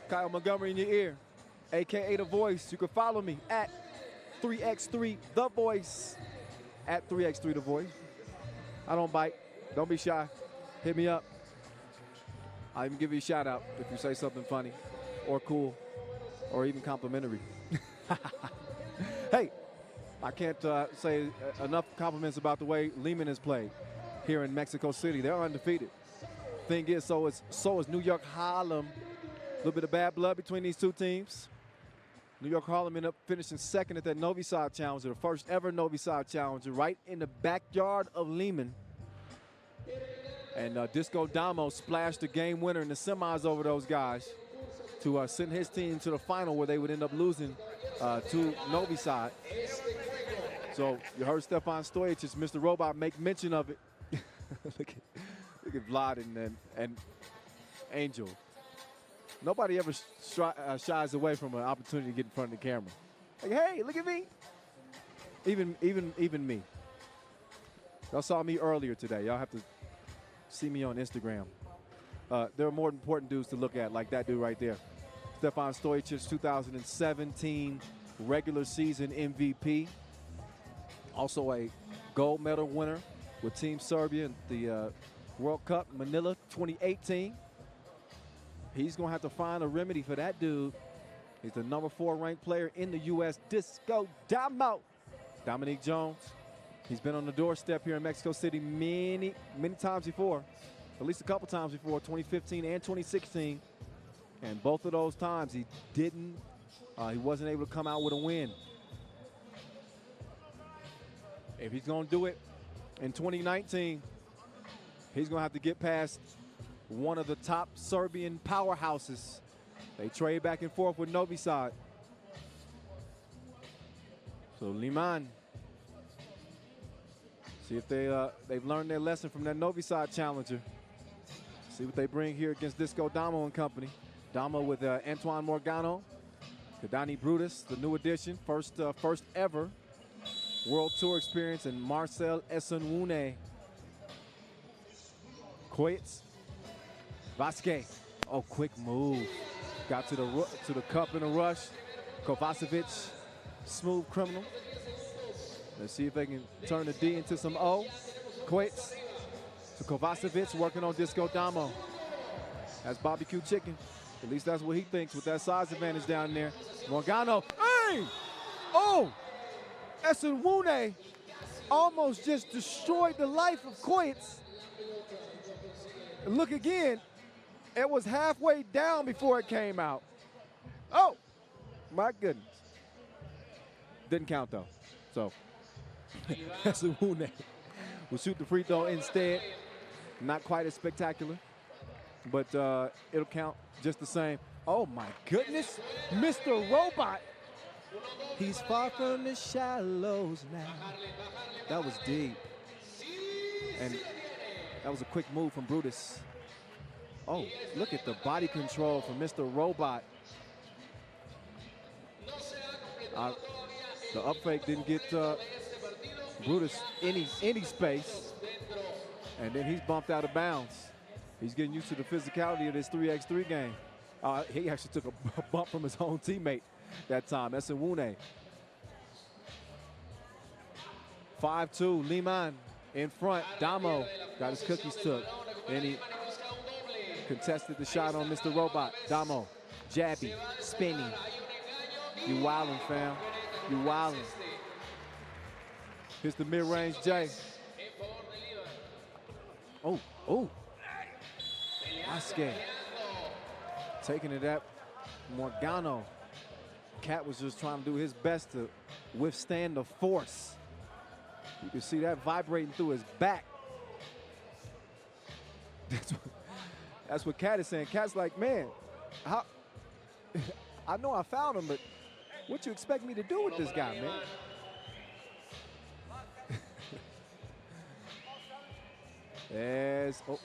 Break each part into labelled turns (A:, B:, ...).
A: Kyle Montgomery in your ear, a.k.a. The Voice. You can follow me at 3x3 The Voice, at 3x3 The Voice. I don't bite. Don't be shy. Hit me up. I'll even give you a shout out if you say something funny or cool or even complimentary. Hey, I can't say enough compliments about the way Liman has played here in Mexico City. They're undefeated. Thing is, so is New York Harlem. A little bit of bad blood between these two teams. New York Harlem ended up finishing second at that Novi Sad Challenger, the first ever Novi Sad Challenger, right in the backyard of Liman. And Disco Damo splashed the game winner in the semis over those guys to send his team to the final, where they would end up losing to Novi Sad. So you heard Stefan Stojic, Mr. Robot, make mention of it. look at Vlad and Angel. Nobody ever shies away from an opportunity to get in front of the camera. Like, hey, look at me. Even me. Y'all saw me earlier today. Y'all have to see me on Instagram. There are more important dudes to look at, like that dude right there. Stefan Stojic, 2017 regular season MVP. Also a gold medal winner with Team Serbia in the World Cup Manila 2018. He's going to have to find a remedy for that dude. He's the number 4 ranked player in the U.S., Disco Damo. Dominique Jones. He's been on the doorstep here in Mexico City many times before, at least a couple times before, 2015 and 2016. And both of those times he wasn't able to come out with a win. If he's going to do it in 2019, he's going to have to get past one of the top Serbian powerhouses. They trade back and forth with Novi Sad. So Liman, see if they've learned their lesson from that Novi Sad challenger. See what they bring here against Disco Damo and company. Damo with Antoine Morgano, Kadani Brutus, the new addition, first ever World Tour experience, and Marcel Esenwune. Koyets, Vasquez. Oh, quick move. Got to the cup in a rush. Kovacevic, smooth criminal. Let's see if they can turn the D into some O. Koyets to Kovacevic, working on Disco Damo. That's barbecue chicken. At least that's what he thinks with that size advantage down there. Morgano, hey! Oh! Esenwune almost just destroyed the life of Koyets. And look again, it was halfway down before it came out. Oh, my goodness. Didn't count though, so. Esenwune will shoot the free throw instead. Not quite as spectacular, but it'll count just the same. Oh my goodness, Mr. Robot. He's far from the shallows now. That was deep. And that was a quick move from Brutus. Oh, look at the body control from Mr. Robot. The up fake didn't get Brutus any space. And then he's bumped out of bounds. He's getting used to the physicality of this 3x3 game. He actually took a bump from his own teammate that time. Esenwune. 5-2, Liman in front. Damo got his cookies took. And he contested the shot on Mr. Robot. Damo, jabby, spinny. You wildin', fam. You wildin'. Here's the mid-range J. Oh. Vasquez. Taking it at Morgano. Cat was just trying to do his best to withstand the force. You can see that vibrating through his back. That's what Cat is saying. Cat's like, man, how? I know I found him, but what you expect me to do with this guy, man? Yes. Oh,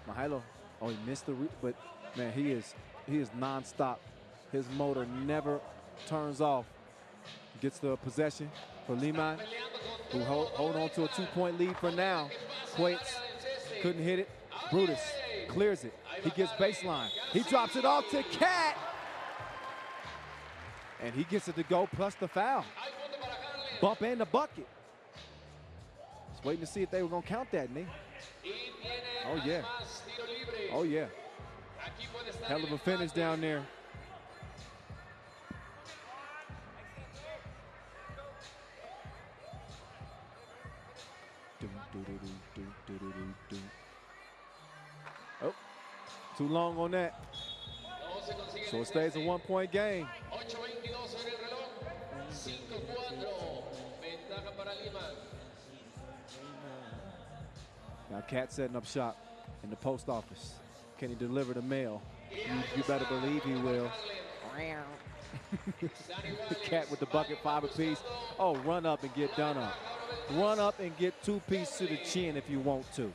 A: Mahalo. Oh, he missed the but man, he is nonstop. His motor never turns off. Gets the possession for Liman, who hold on to a 2-point lead for now. Quates couldn't hit it. Brutus clears it. He gets baseline. He drops it off to Cat. And he gets it to go plus the foul. Bump and the bucket. Just waiting to see if they were going to count that, Nick. Oh, yeah. Oh, yeah. Hell of a finish down there. Oh, too long on that. So it stays a 1-point game. Now Cat setting up shop in the post office. Can he deliver the mail? You better believe he will. Cat with the bucket, 5 apiece. Oh, run up and get done up. Run up and get 2-piece to the chin if you want to.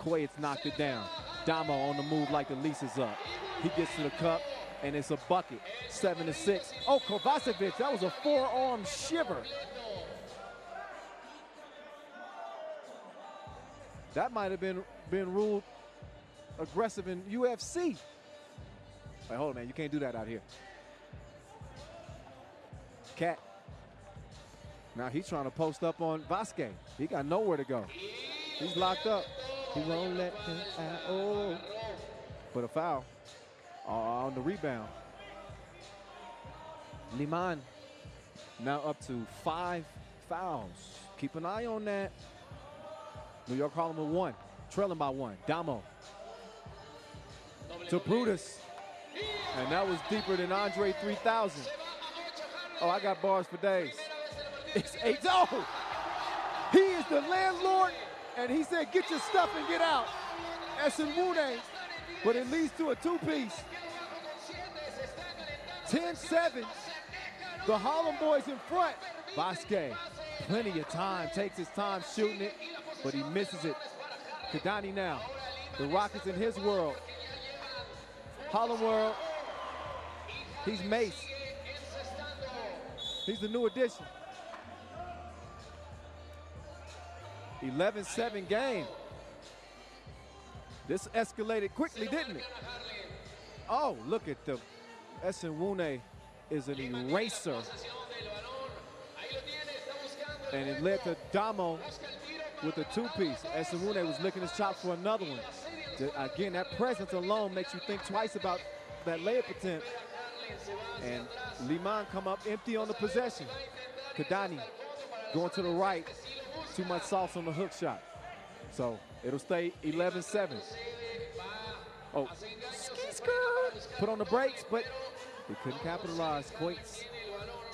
A: Quaid's knocked it down. Damo on the move like the lease is up. He gets to the cup, and it's a bucket. 7-6. Oh, Kovacevic, that was a forearm shiver. That might have been ruled aggressive in UFC. Wait, hold on, man. You can't do that out here. Cat. Now he's trying to post up on Vasquez. He got nowhere to go. He's locked up. He won't let him out. Oh. But a foul on the rebound. Liman now up to 5 fouls. Keep an eye on that. New York Harlem with 1, trailing by 1. Damo to Brutus. And that was deeper than Andre 3000. Oh, I got bars for days. It's 8. Oh! He is the landlord, and he said, get your stuff and get out. Esenwune, but it leads to a 2-piece. 10-7. The Harlem boys in front. Vasquez, plenty of time, takes his time shooting it, but he misses it. Kadani now. The Rockets in his world. Harlem world. He's Mace. He's the new addition. 11-7 game. This escalated quickly, didn't it? Oh, look at the Esenwune is an eraser. And it led to Damo with a 2-piece. Esenwune was licking his chops for another one. Again, that presence alone makes you think twice about that layup attempt. And Liman come up empty on the possession. Kadani going to the right. Too much sauce on the hook shot. So it'll stay 11-7. Oh, put on the brakes, but he couldn't capitalize. Quates.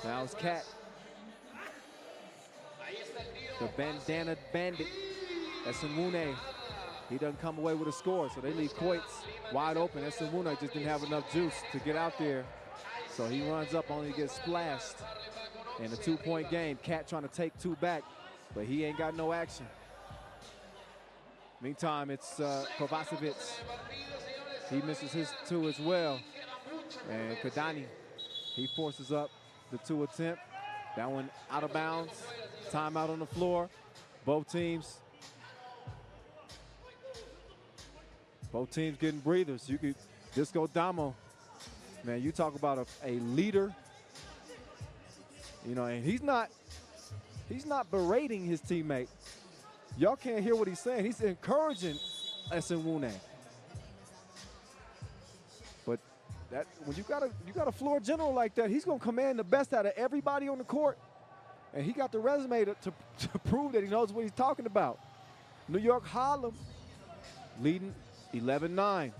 A: Now it's Cat. The bandana bandit. Esenwune. He doesn't come away with a score, so they leave Quates wide open. Esenwune just didn't have enough juice to get out there. So he runs up, only gets splashed. In a 2-point game, Cat trying to take 2 back, but he ain't got no action. Meantime, it's Kovacevic. He misses his 2 as well. And Kadani, he forces up the 2 attempt. That one out of bounds. Timeout on the floor. Both teams getting breathers. You could just go Damo. Man, you talk about a leader. You know, and he's not berating his teammate. Y'all can't hear what he's saying. He's encouraging Esenwune. But that when you got a floor general like that, he's gonna command the best out of everybody on the court. And he got the resume to prove that he knows what he's talking about. New York Harlem leading 11-9.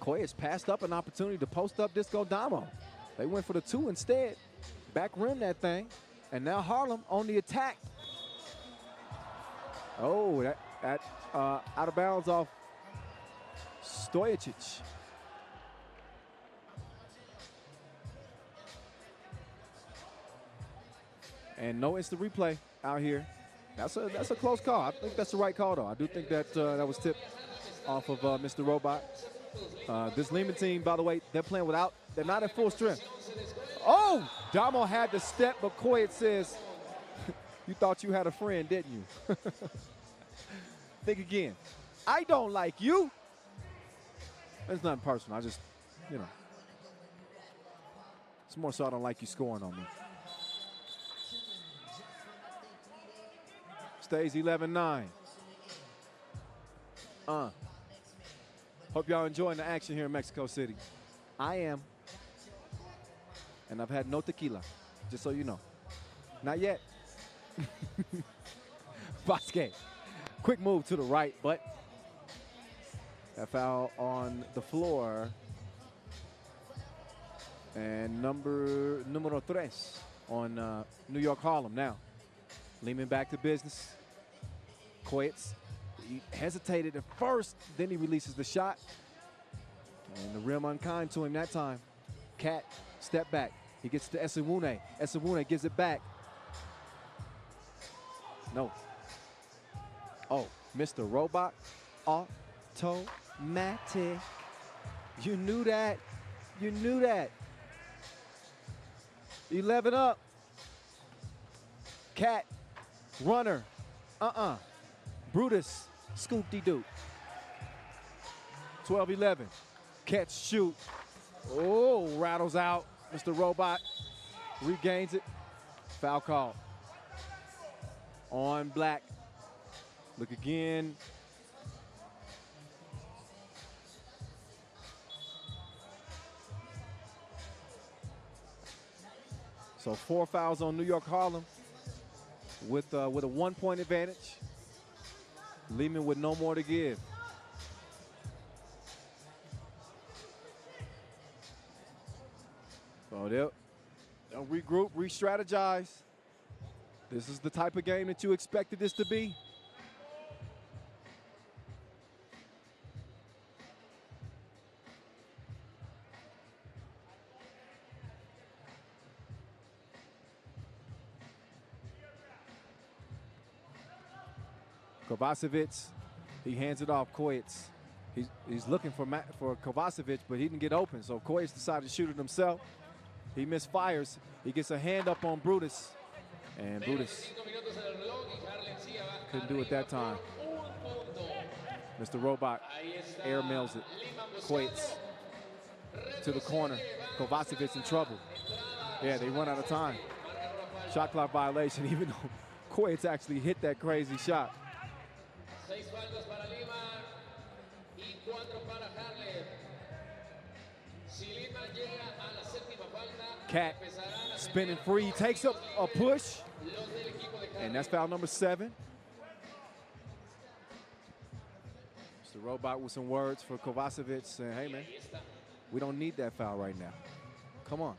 A: Koy has passed up an opportunity to post up Disco Damo. They went for the 2 instead. Back rim that thing. And now Harlem on the attack. Oh, that out of bounds off Stojacic. And no instant replay out here. That's a close call. I think that's the right call, though. I do think that that was tipped off of Mr. Robot. This Liman team, by the way, they're playing without, they're not at full strength. Oh, Damo had to step, but Quaid says, you thought you had a friend, didn't you? Think again. I don't like you. It's nothing personal. I just, you know. It's more so I don't like you scoring on me. Stays 11-9. Hope y'all enjoying the action here in Mexico City. I am. And I've had no tequila, just so you know. Not yet. Vasquez. Quick move to the right, but that foul on the floor. And numero tres on New York Harlem now. Liman back to business. Coates, he hesitated at first, then he releases the shot. And the rim unkind to him that time. Cat, step back. He gets to Esewune. Esewune gives it back. No. Oh, Mr. Robot. Automatic. You knew that. You knew that. 11 up. Cat. Runner. Brutus. Scoop-de-doo. 12-11. Catch, shoot. Oh, rattles out. Mr. Robot regains it. Foul call. On Black. Look again. So 4 fouls on New York Harlem with a 1-point advantage. Liman with no more to give. So they'll regroup, re-strategize. This is the type of game that you expected this to be. Kovacevic, he hands it off. Coates, he's looking for Kovacevic, but he didn't get open, so Coates decided to shoot it himself. He misfires. He gets a hand up on Brutus, and Brutus couldn't do it that time. Mr. Robot air mails it. Coates to the corner. Kovacevic in trouble. Yeah, they run out of time. Shot clock violation, even though Coates actually hit that crazy shot.
B: 6 faltas para Liman y 4 para Harlem. Si Liman llega a la séptima falta,
A: Cat spinning free, takes up a push, and that's foul number 7. Mr. Robot with some words for Kovacevic saying, hey man, we don't need that foul right now. Come on.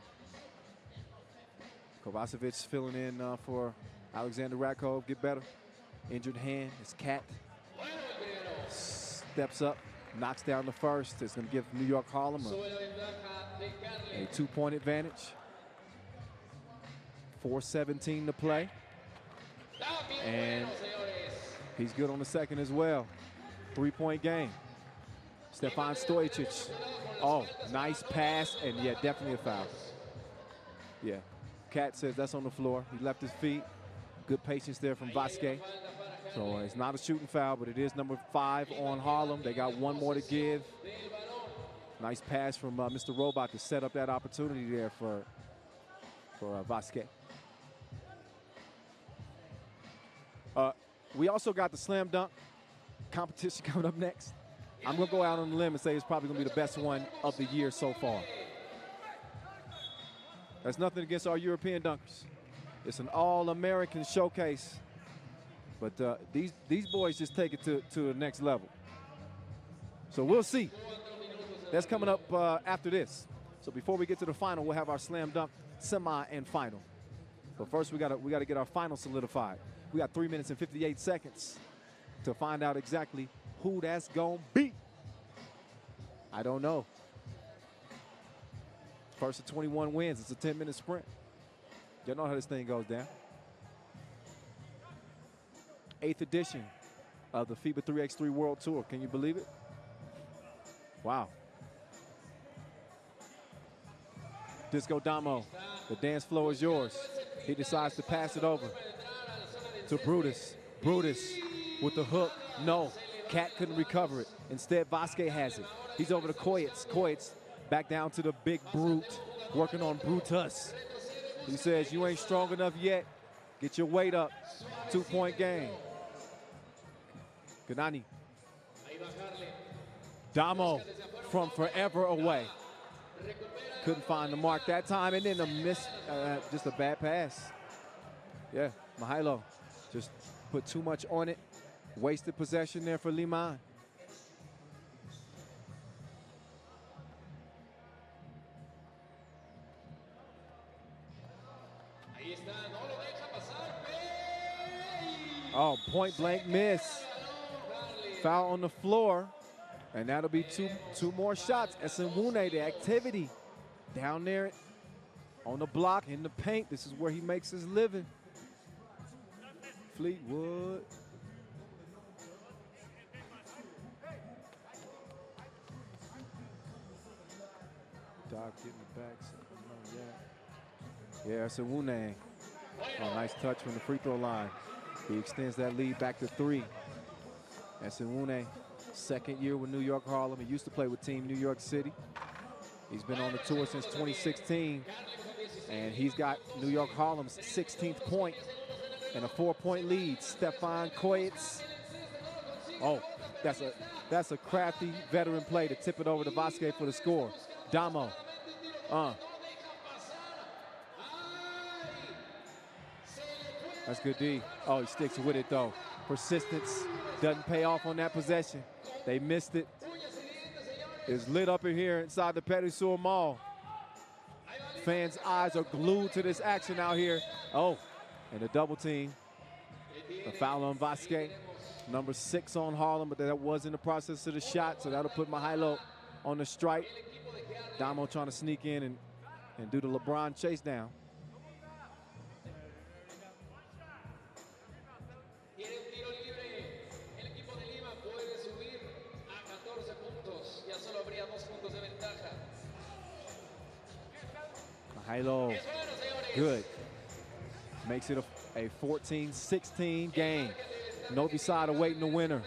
A: Kovacevic filling in for Alexander Rakov, get better. Injured hand, it's Cat. Steps up, knocks down the first. It's going to give New York Harlem a 2-point advantage. 4:17 to play. And he's good on the second as well. 3-point game. Stefan Stojic. Oh, nice pass, and yeah, definitely a foul. Yeah, Cat says that's on the floor. He left his feet. Good patience there from Vasquez. So it's not a shooting foul, but it is number 5 on Harlem. They got 1 more to give. Nice pass from Mr. Robot to set up that opportunity there for Vasquez. We also got the slam dunk competition coming up next. I'm going to go out on the limb and say it's probably going to be the best one of the year so far. That's nothing against our European dunkers. It's an all-American showcase. But these boys just take it to the next level. So we'll see. That's coming up after this. So before we get to the final, we'll have our slam dunk semi and final. But first, we gotta get our final solidified. We got 3 minutes and 58 seconds to find out exactly who that's gonna be. I don't know. First of 21 wins. It's a 10-minute sprint. You know how this thing goes down. 8th edition of the FIBA 3x3 World Tour. Can you believe it? Wow. Disco Damo, the dance floor is yours. He decides to pass it over to Brutus. Brutus with the hook. No, Cat couldn't recover it. Instead, Vasquez has it. He's over to Coates. Coates Back down to the big brute, working on Brutus. He says, you ain't strong enough yet. Get your weight up. 2-point game. Ganani. Damo from forever away. Couldn't find the mark that time, and then a miss, just a bad pass. Yeah, Mihailo just put too much on it. Wasted possession there for Liman. Oh, point blank miss. Foul on the floor. And that'll be two more shots. Esenwune, the activity down there on the block, in the paint. This is where he makes his living. Fleetwood. Doc getting the back. Yeah, Esenwune. Oh, nice touch from the free throw line. He extends that lead back to 3. Esenwune, second year with New York Harlem. He used to play with Team New York City. He's been on the tour since 2016, and he's got New York Harlem's 16th point and a 4-point lead. Stefan Koyitz. Oh, that's a crafty veteran play to tip it over to Vasquez for the score. Damo. That's good D. Oh, he sticks with it though. Persistence doesn't pay off on that possession. They missed it. It's lit up in here inside the Petit Sur Mall. Fans' eyes are glued to this action out here. Oh, and a double team. The foul on Vasquez. Number 6 on Harlem, but that was in the process of the shot, so that'll put Mihailo on the strike. Damo trying to sneak in and do the LeBron chase down. Mihailo, good. Makes it a 14-16 game. Novi Sad awaiting the winner.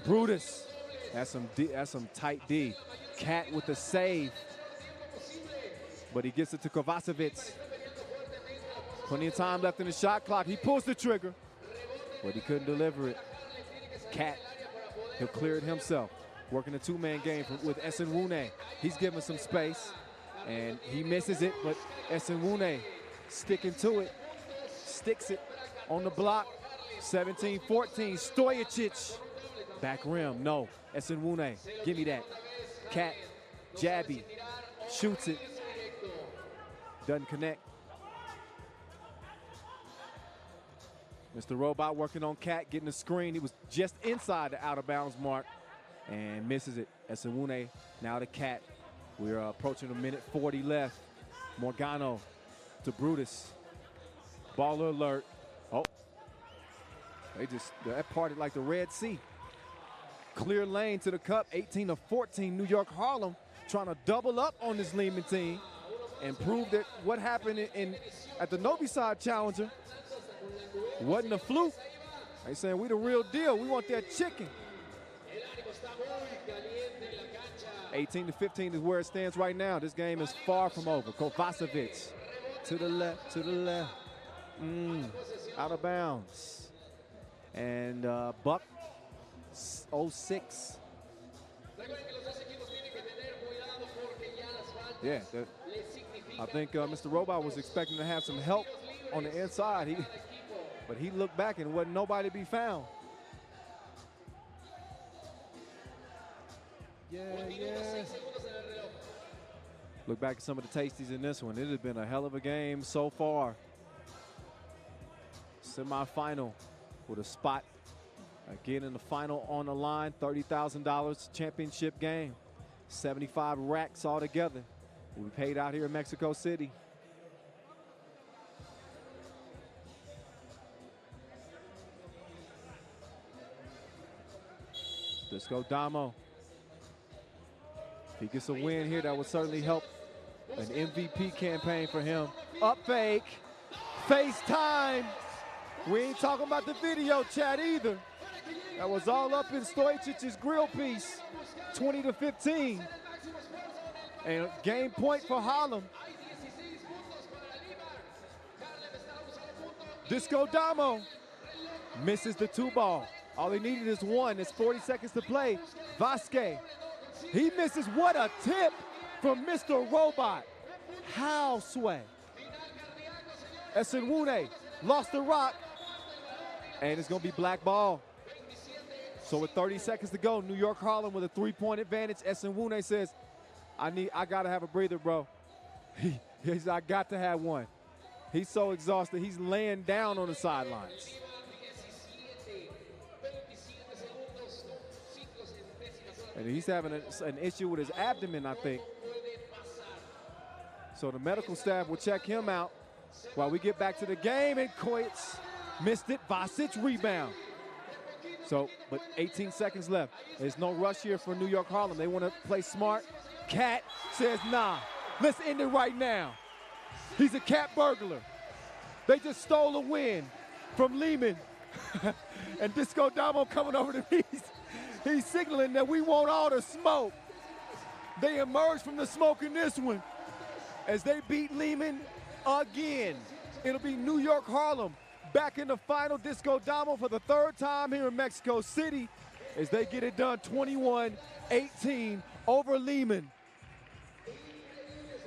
A: Brutus, that's some tight D. Cat with the save, but he gets it to Kovacevic. Plenty of time left in the shot clock. He pulls the trigger, but he couldn't deliver it. Cat, he'll clear it himself. Working a 2-man game with Esenwune. He's given some space, and he misses it, but Esenwune sticking to it, sticks it on the block. 17-14, Stojacic. Back rim, no. Esenwune, give me that. Cat, jabby, shoots it. Doesn't connect. Mr. Robot working on Cat, getting the screen. He was just inside the out-of-bounds mark and misses it. Esenwune, now to Cat. We're approaching a minute 40 left. Morgano to Brutus. Baller alert. Oh, that parted like the Red Sea. Clear lane to the cup, 18-14, New York Harlem trying to double up on this Liman team and prove that what happened at the Novi Sad Challenger wasn't a fluke. They saying we the real deal, we want that chicken. 18-15 is where it stands right now. This game is far from over. Kovacevic to the left. Out of bounds. And Buck 06. Yeah, I think Mr. Robot was expecting to have some help on the inside, but he looked back and wasn't nobody to be found. Yeah. Look back at some of the tasties in this one. It has been a hell of a game so far. Semi-final with a spot again in the final on the line. $30,000 championship game. 75 racks altogether. Will be paid out here in Mexico City. Let's go Damo. If he gets a win here, that would certainly help an MVP campaign for him. Up fake, FaceTime. We ain't talking about the video chat either. That was all up in Stojicic's grill piece, 20-15. And game point for Harlem. Disco Damo misses the 2 ball. All he needed is 1. It's 40 seconds to play. Vasquez, he misses. What a tip from Mr. Robot. How sway. Esenwune lost the rock. And it's going to be black ball. So with 30 seconds to go, New York Harlem with a 3-point advantage. Esenwune says, I got to have a breather, bro. He said, I got to have one. He's so exhausted, he's laying down on the sidelines. And he's having an issue with his abdomen, I think. So the medical staff will check him out while we get back to the game. And Koyitz missed it. Vasic rebound. So, but 18 seconds left. There's no rush here for New York Harlem. They want to play smart. Cat says, nah, let's end it right now. He's a cat burglar. They just stole a win from Liman. And Disco Damo coming over to me. He's signaling that we want all the smoke. They emerge from the smoke in this one as they beat Liman again. It'll be New York Harlem back in the final. Disco Damo for the 3rd time here in Mexico City as they get it done 21-18 over Liman.